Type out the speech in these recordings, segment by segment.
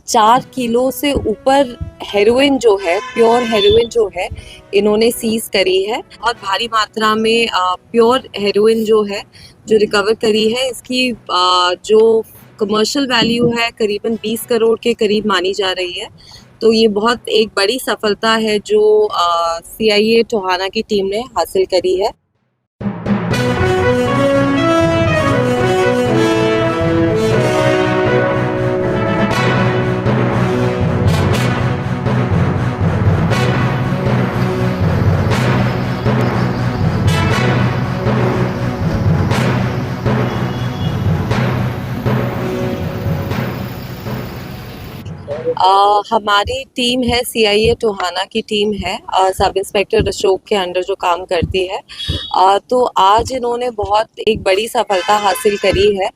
4 kilo से ऊपर heroin जो है, प्योर हेरोइन जो है, इन्होंने सीज करी है। बहुत भारी मात्रा में प्योर हेरोइन जो है जो रिकवर करी है, इसकी जो कमर्शियल वैल्यू है करीबन 20 करोड़ के करीब मानी जा रही है। तो ये बहुत एक बड़ी सफलता है जो CIA टोहाना की टीम ने हासिल करी है। हमारी टीम है, CIA टोहाना की टीम है, सब इंस्पेक्टर अशोक के अंडर जो काम करती है। तो आज इन्होंने बहुत एक बड़ी सफलता हासिल करी है।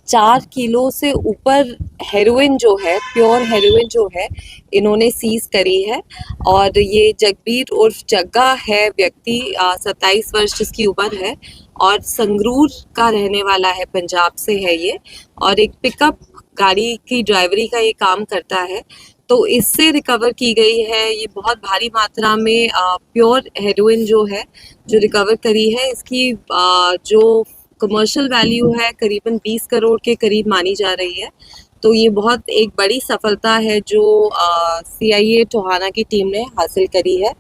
4 किलो से ऊपर हेरोइन जो है, प्योर हेरोइन जो है, इन्होंने सीज करी है। और ये जगबीर उर्फ जग्गा है व्यक्ति, 27 वर्ष जिसकी उम्र है और संगरूर का रहने वाला है, पंजाब से है ये। और एक पिकअप गाड़ी की ड्राइवरी का ये काम करता है। तो इससे रिकवर की गई है ये बहुत भारी मात्रा में प्योर हेरोइन जो है जो रिकवर करी है। इसकी जो कमर्शियल वैल्यू है करीबन 20 करोड़ के करीब मानी जा रही है। तो ये बहुत एक बड़ी सफलता है जो CIA टोहाना की टीम ने हासिल करी है।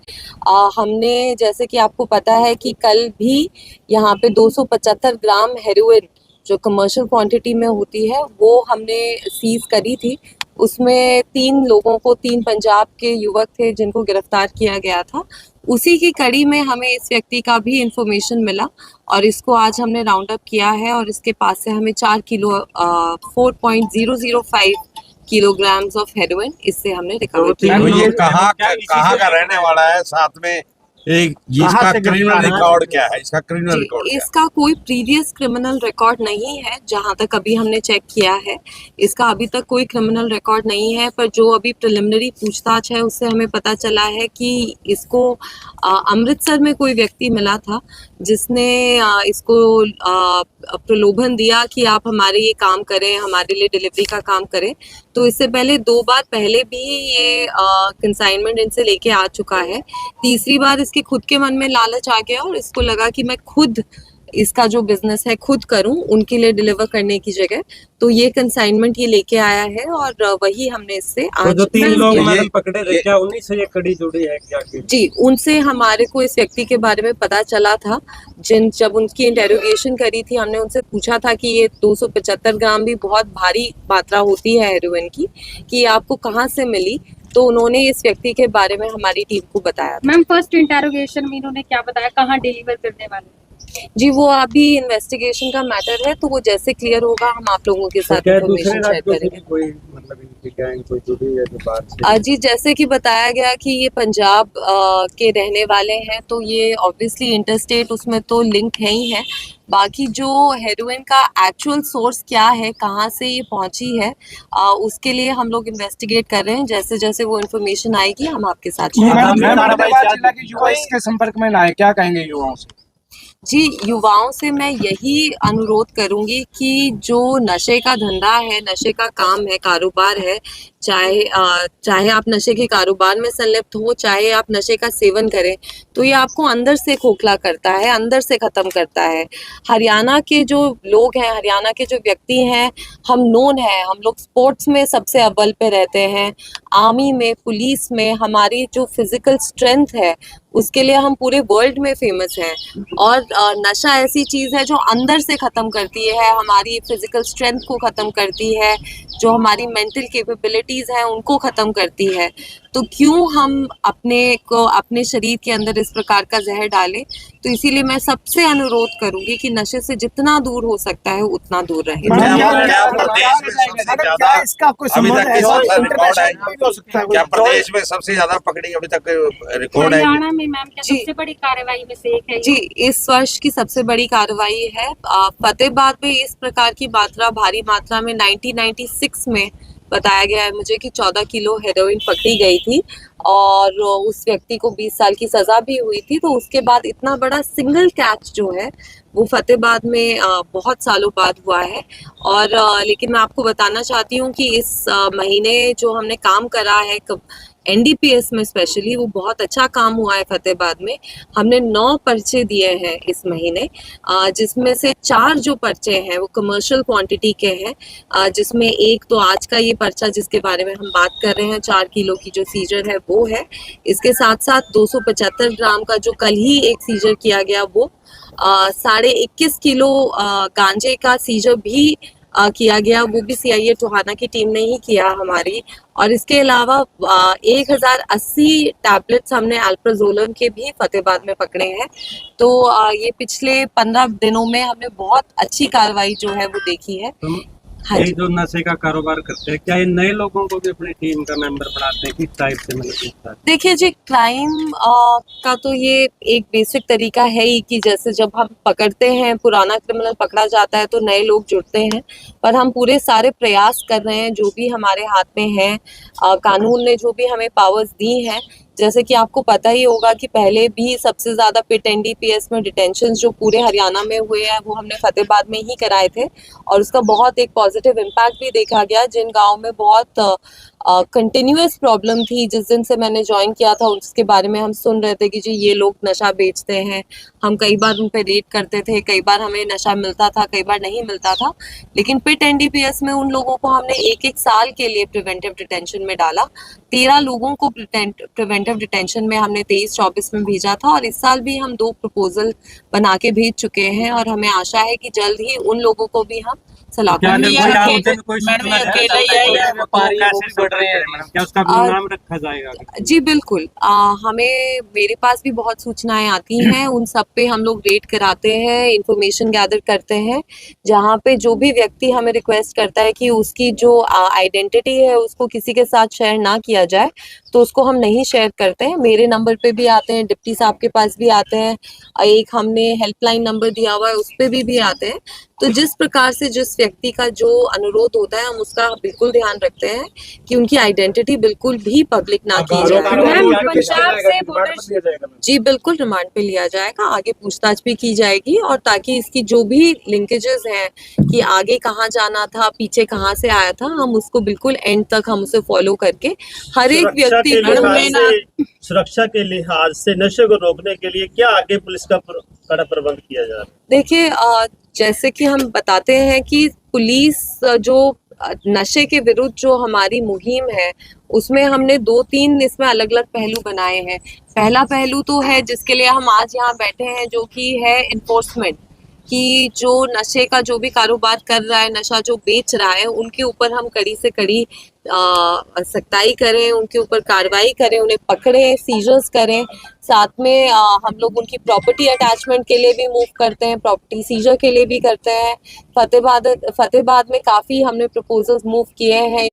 हमने, जैसे कि आपको पता है कि कल भी यहाँ पे 275 ग्राम हेरोइन जो कमर्शियल क्वांटिटी में होती है वो हमने सीज करी थी। उसमें 3 लोगों को, 3 पंजाब के युवक थे जिनको गिरफ्तार किया गया था। उसी की कड़ी में हमें इस व्यक्ति का भी इंफॉर्मेशन मिला और इसको आज हमने राउंड अप किया है और इसके पास से हमें 4 किलो 4.005 किलोग्राम्स ऑफ हेरोइन इससे हमने रिकवर किया। तो ये कहाँ का रहने वाला है, साथ में एक इसका क्रिमिनल रिकॉर्ड क्या है? इसका क्रिमिनल रिकॉर्ड क्या है? इसका कोई प्रीवियस क्रिमिनल रिकॉर्ड नहीं है, जहां तक अभी हमने चेक किया है। इसका अभी तक कोई क्रिमिनल रिकॉर्ड नहीं है, पर जो अभी प्रिलिमिनरी पूछताछ है उससे हमें पता चला है कि इसको अमृतसर में कोई व्यक्ति मिला था जिसने इसको प्रलोभन दिया कि आप हमारे ये काम करें, हमारे लिए डिलीवरी का काम करें। तो इससे पहले 2 बार पहले भी ये कंसाइनमेंट इनसे लेके आ चुका है। तीसरी बार इसके खुद के मन में लालच आ गया और इसको लगा कि मैं खुद इसका जो बिजनेस है खुद करूं, उनके लिए डिलीवर करने की जगह। तो ये कंसाइनमेंट ये लेके आया है और वही हमने इससे आज जो 3 लोग मैडम पकड़े थे, क्या उन्हीं से ये कड़ी जुड़ी है क्या? जी, उनसे हमारे को इस व्यक्ति के बारे में पता चला था। जब उनकी इंटेरोगेशन करी थी, हमने उनसे पूछा था कि ये 275 ग्राम भी बहुत भारी मात्रा होती है हेरोइन की, कि आपको कहाँ से मिली। तो उन्होंने इस व्यक्ति के बारे में हमारी टीम को बताया। मैम, फर्स्ट इंटेरोगेशन में इन्होंने क्या बताया, कहाँ डिलीवर करने वाले? जी, वो अभी इन्वेस्टिगेशन का मैटर है, तो वो जैसे क्लियर होगा हम आप लोगों के साथ इन्फॉर्मेशन शेयर करेंगे। कोई मतलब इनकी गैंग कोई जुड़ी है जो बाहर से? जी, जैसे कि बताया गया कि ये पंजाब के रहने वाले हैं, तो ये ऑब्वियसली इंटरस्टेट उसमें तो लिंक है ही है। बाकी जो हेरोइन का एक्चुअल सोर्स क्या है, कहाँ से ये पहुंची है, उसके लिए हम लोग इन्वेस्टिगेट कर रहे हैं। जैसे जैसे वो इन्फॉर्मेशन आएगी हम आपके साथ युवा इसके संपर्क में ना आए, क्या कहेंगे युवाओं से? जी, युवाओं से मैं यही अनुरोध करूंगी कि जो नशे का धंधा है, नशे का काम है, कारोबार है, चाहे आप नशे के कारोबार में संलिप्त हो, चाहे आप नशे का सेवन करें, तो ये आपको अंदर से खोखला करता है, अंदर से ख़त्म करता है। हरियाणा के जो लोग हैं, हरियाणा के जो व्यक्ति हैं, हम नोन हैं, हम लोग स्पोर्ट्स में सबसे अव्वल पे रहते हैं, आर्मी में, पुलिस में हमारी जो फिजिकल स्ट्रेंथ है उसके लिए हम पूरे वर्ल्ड में फेमस हैं। और नशा ऐसी चीज़ है जो अंदर से ख़त्म करती है, हमारी फिजिकल स्ट्रेंथ को ख़त्म करती है, जो हमारी मेंटल कैपेबिलिटीज़ हैं उनको ख़त्म करती है। तो क्यों हम अपने शरीर के अंदर इस प्रकार का जहर डालें? तो इसीलिए मैं सबसे अनुरोध करूंगी कि नशे से जितना दूर हो सकता है उतना दूर रहे। क्या प्रदेश में सबसे ज्यादा पकड़ी अभी तक रिकॉर्ड है? हरियाणा में मैम क्या सबसे बड़ी कार्रवाई में से एक है? जी, इस वर्ष की सबसे बड़ी कार्रवाई है। फतेहाबाद में इस प्रकार की मात्रा, भारी मात्रा में 1996 में बताया गया है मुझे कि 14 किलो हेरोइन पकड़ी गई थी और उस व्यक्ति को 20 साल की सजा भी हुई थी। तो उसके बाद इतना बड़ा सिंगल कैच जो है वो फतेहाबाद में बहुत सालों बाद हुआ है। और लेकिन मैं आपको बताना चाहती हूँ कि इस महीने जो हमने काम करा है एनडीपीएस में स्पेशली, वो बहुत अच्छा काम हुआ है फतेहाबाद में। हमने 9 पर्चे दिए हैं इस महीने, जिसमें से 4 जो पर्चे हैं वो कमर्शियल क्वांटिटी के हैं, जिसमें एक तो आज का ये पर्चा जिसके बारे में हम बात कर रहे हैं 4 किलो की जो सीजर है वो है। इसके साथ साथ 275 ग्राम का जो कल ही एक सीजर किया गया वो 21.5 किलो गांजे का सीजर भी किया गया, वो भी सीआईए टोहाना की टीम ने ही किया हमारी। और इसके अलावा 1080 टैबलेट्स हमने अल्प्राजोलम के भी फतेहाबाद में पकड़े हैं। तो ये पिछले 15 दिनों में हमने बहुत अच्छी कार्रवाई जो है वो देखी है। हाँ ये जी। जो नशे का कारोबार करते हैं, क्या ये नए लोगों को भी अपनी टीम का मेंबर बनाते हैं? किस टाइप से, मतलब किस टाइप? देखिए जी, क्राइम का तो ये एक बेसिक तरीका है ही कि जैसे जब हम पकड़ते हैं, पुराना क्रिमिनल पकड़ा जाता है तो नए लोग जुड़ते हैं, पर हम पूरे सारे प्रयास कर रहे हैं जो भी हमारे हाथ में है। कानून ने जो भी हमें पावर्स दी हैं, जैसे कि आपको पता ही होगा कि पहले भी सबसे ज़्यादा पिट एनडीपीएस में डिटेंशन जो पूरे हरियाणा में हुए हैं वो हमने फतेहाबाद में ही कराए थे, और उसका बहुत एक पॉजिटिव इम्पैक्ट भी देखा गया। जिन गाँव में बहुत कंटिन्यूअस प्रॉब्लम थी, जिस दिन से मैंने ज्वाइन किया था उसके बारे में हम सुन रहे थे कि जी ये लोग नशा बेचते हैं, हम कई बार उन पे रेड करते थे, कई बार हमें नशा मिलता था, कई बार नहीं मिलता था। लेकिन पिट एनडीपीएस में उन लोगों को हमने 1-1 साल के लिए प्रिवेंटिव डिटेंशन में डाला। 13 लोगों को प्रिवेंटिव डिटेंशन में हमने 23-24 में भेजा था, और इस साल भी हम 2 प्रपोजल बना के भेज चुके हैं, और हमें आशा है कि जल्द ही उन लोगों को भी हम सलाखों क्या में क्या उसका भी नाम रखा जाएगा? जी बिल्कुल। हमें मेरे पास भी बहुत सूचनाएं आती हैं, उन सब पे हम लोग रेड कराते हैं, इंफॉर्मेशन गैदर करते हैं। जहाँ पे जो भी व्यक्ति हमें रिक्वेस्ट करता है कि उसकी जो आइडेंटिटी है उसको किसी के साथ शेयर ना किया जाए, तो उसको हम नहीं शेयर करते हैं। मेरे नंबर पे भी आते हैं, डिप्टी साहब के पास भी आते हैं, एक हमने हेल्पलाइन नंबर दिया हुआ है उस पे भी आते हैं। तो जिस प्रकार से जिस व्यक्ति का जो अनुरोध होता है हम उसका बिल्कुल ध्यान रखते हैं कि उनकी आइडेंटिटी बिल्कुल भी पब्लिक ना की जाए। पंजाब से वोटर जी बिल्कुल, रिमांड पे लिया जाएगा, आगे पूछताछ भी की जाएगी, और ताकि इसकी जो भी लिंकेजेस हैं कि आगे कहाँ जाना था, पीछे कहाँ से आया था, हम उसको बिल्कुल एंड तक हम उसे फॉलो करके हर एक व्यक्ति को। सुरक्षा के लिहाज से नशे को रोकने के लिए क्या आगे पुलिस का कड़ा प्रबंध किया जा रहा है? देखिए, जैसे कि हम बताते हैं कि पुलिस जो नशे के विरुद्ध जो हमारी मुहिम है उसमें हमने 2-3 इसमें अलग अलग पहलू बनाए हैं। पहला पहलू तो है जिसके लिए हम आज यहाँ बैठे हैं, जो कि है इन्फोर्समेंट, कि जो नशे का जो भी कारोबार कर रहा है, नशा जो बेच रहा है, उनके ऊपर हम कड़ी से कड़ी सख्ताई करें, उनके ऊपर कार्रवाई करें, उन्हें पकड़ें, सीजर्स करें। साथ में हम लोग उनकी प्रॉपर्टी अटैचमेंट के लिए भी मूव करते हैं, प्रॉपर्टी सीजर के लिए भी करते हैं। फतेहाबाद में काफ़ी हमने प्रपोजल्स मूव किए हैं।